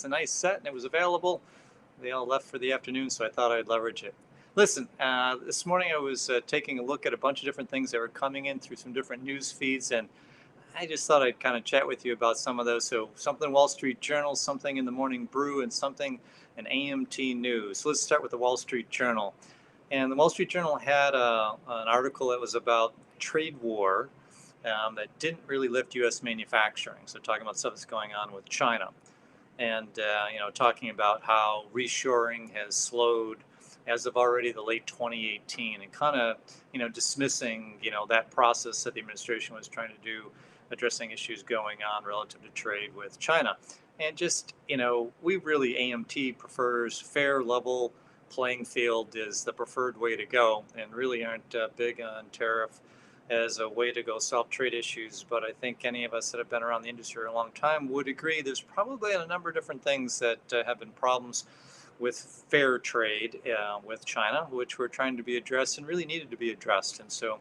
a nice set and it was available. They all left for the afternoon, so I thought I'd leverage it. Listen, this morning I was taking a look at a bunch of different things that were coming in through some different news feeds, and I just thought I'd kind of chat with you about some of those. So something Wall Street Journal, something in the Morning Brew, and something in AMT News. So let's start with the Wall Street Journal. And the Wall Street Journal had an article that was about trade war that didn't really lift U.S. manufacturing. So talking about stuff that's going on with China, and talking about how reshoring has slowed as of already the late 2018, and kind of dismissing that process that the administration was trying to do, addressing issues going on relative to trade with China. And just we really, AMT prefers fair, level playing field is the preferred way to go, and really aren't big on tariff as a way to go solve trade issues. But I think any of us that have been around the industry a long time would agree there's probably a number of different things that have been problems with fair trade with China, which were trying to be addressed and really needed to be addressed. And so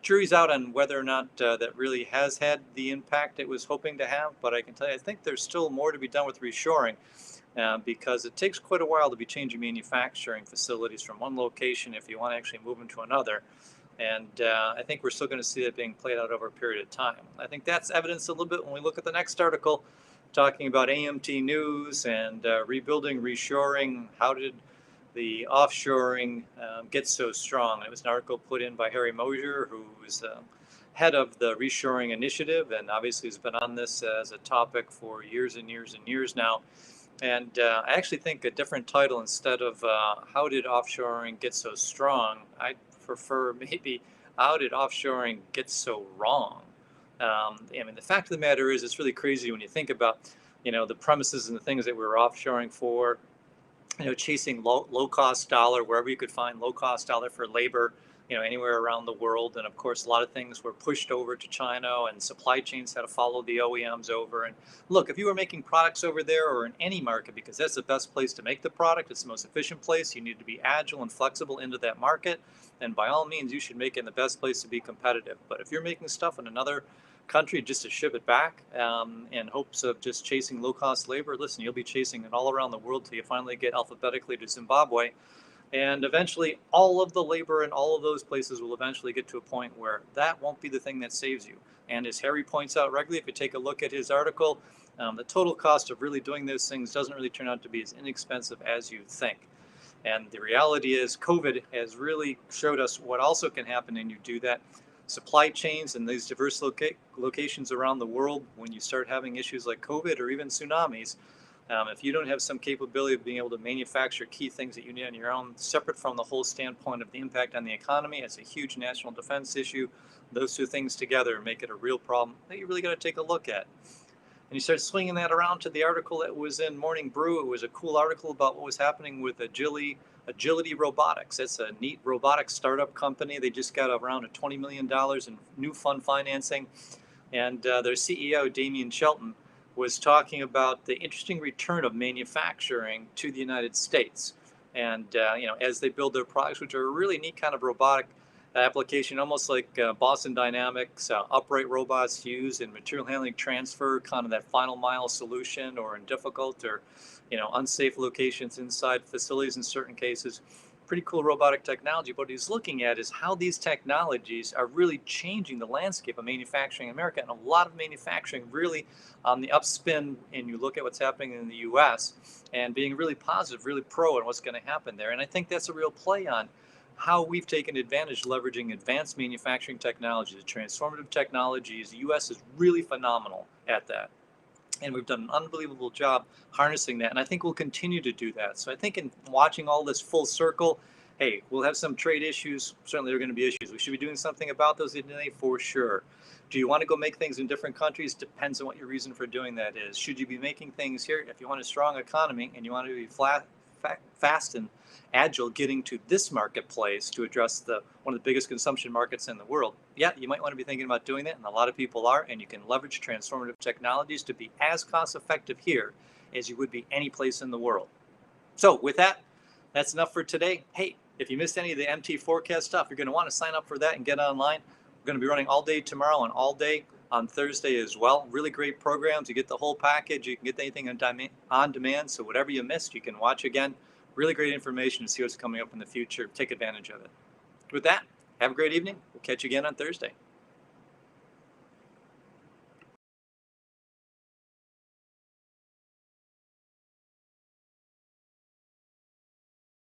jury's out on whether or not that really has had the impact it was hoping to have. But I can tell you, I think there's still more to be done with reshoring. Because it takes quite a while to be changing manufacturing facilities from one location if you want to actually move them to another. And I think we're still going to see that being played out over a period of time. I think that's evidenced a little bit when we look at the next article talking about AMT News and rebuilding, reshoring. How did the offshoring get so strong? It was an article put in by Harry Mosier, who is head of the reshoring initiative, and obviously has been on this as a topic for years and years and years now. And I actually think a different title instead of how did offshoring get so strong, I'd prefer maybe how did offshoring get so wrong? I mean, the fact of the matter is, it's really crazy when you think about, the premises and the things that we were offshoring for, chasing low cost dollar wherever you could find low cost dollar for labor, anywhere around the world. And of course, a lot of things were pushed over to China, and supply chains had to follow the OEMs over. And look, if you were making products over there or in any market, because that's the best place to make the product, it's the most efficient place, you need to be agile and flexible into that market. And by all means, you should make it in the best place to be competitive. But if you're making stuff in another country just to ship it back in hopes of just chasing low cost labor, listen, you'll be chasing it all around the world till you finally get alphabetically to Zimbabwe. And eventually, all of the labor in all of those places will eventually get to a point where that won't be the thing that saves you. And as Harry points out regularly, if you take a look at his article, the total cost of really doing those things doesn't really turn out to be as inexpensive as you think. And the reality is, COVID has really showed us what also can happen when you do that. Supply chains in these diverse locations around the world, when you start having issues like COVID or even tsunamis, if you don't have some capability of being able to manufacture key things that you need on your own, separate from the whole standpoint of the impact on the economy, it's a huge national defense issue. Those two things together make it a real problem that you really got to take a look at. And you start swinging that around to the article that was in Morning Brew. It was a cool article about what was happening with Agility Robotics. It's a neat robotic startup company. They just got around $20 million in new fund financing. And their CEO, Damian Shelton, was talking about the interesting return of manufacturing to the United States. And, as they build their products, which are a really neat kind of robotic application, almost like Boston Dynamics, upright robots used in material handling transfer, kind of that final mile solution, or in difficult or, unsafe locations inside facilities in certain cases. Pretty cool robotic technology. What he's looking at is how these technologies are really changing the landscape of manufacturing in America, and a lot of manufacturing really on the upspin. And you look at what's happening in the U.S. and being really positive, really pro on what's going to happen there. And I think that's a real play on how we've taken advantage leveraging advanced manufacturing technologies, transformative technologies. The U.S. is really phenomenal at that. And we've done an unbelievable job harnessing that. And I think we'll continue to do that. So I think in watching all this full circle, hey, we'll have some trade issues. Certainly there are going to be issues. We should be doing something about those today for sure. Do you want to go make things in different countries? Depends on what your reason for doing that is. Should you be making things here? If you want a strong economy and you want to be fast and agile getting to this marketplace to address one of the biggest consumption markets in the world, yeah, you might want to be thinking about doing that, and a lot of people are, and you can leverage transformative technologies to be as cost effective here as you would be any place in the world. So with that, that's enough for today. Hey, if you missed any of the MT forecast stuff, you're going to want to sign up for that and get online. We're going to be running all day tomorrow and all day on Thursday as well. Really great programs. You get the whole package. You can get anything on demand. So whatever you missed, you can watch again. Really great information to see what's coming up in the future. Take advantage of it. With that, have a great evening. We'll catch you again on Thursday.